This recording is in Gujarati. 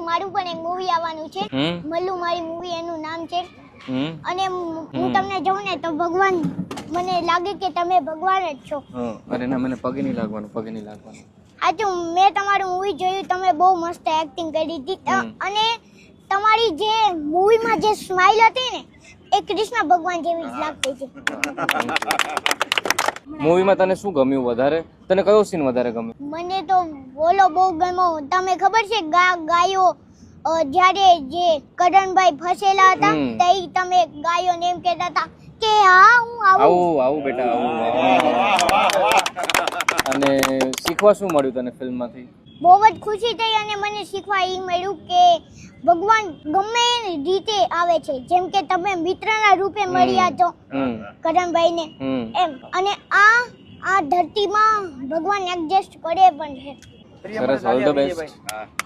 મારું પણ એક મૂવી આવવાનું છે મલ્લુ મારી મૂવી એનું નામ છે અને હું તમને જોઉં ને તો ભગવાન મને લાગે કે તમે ભગવાન જ છો અરે ના મને પગે નહીં લાગવાનું આજે મેં તમારું મૂવી જોયું તમે બહુ મસ્ત એક્ટિંગ કરી હતી અને તમારી જે મૂવીમાં જે સ્માઈલ હતી ને એ કૃષ્ણ ભગવાન જેવી જ લાગતી છે મૂવીમાં તને શું ગમ્યું વધારે તને કયો સીન વધારે ગમ્યો મને તો બોલો બહુ ગમ્યો તમે ખબર છે ગાયો જ્યારે જે કરણભાઈ ફસેલા હતા તઈ તમે ગાયો ને એમ કહેતા હતા કે હા હું આવું બેટા આવું અને શીખવા શું મળ્યું તને ફિલ્મમાંથી બહુ જ ખુશી થઈ અને મને શીખવા એ મળ્યું કે ભગવાન ગમે એ રીતે આવે છે જેમ કે તમે મિત્રના રૂપે મળ્યા છો કરણભાઈને એમ અને આ ધરતીમાં ભગવાન એડજસ્ટ કરે પણ છે સરસ ઓલ ધ બેસ્ટ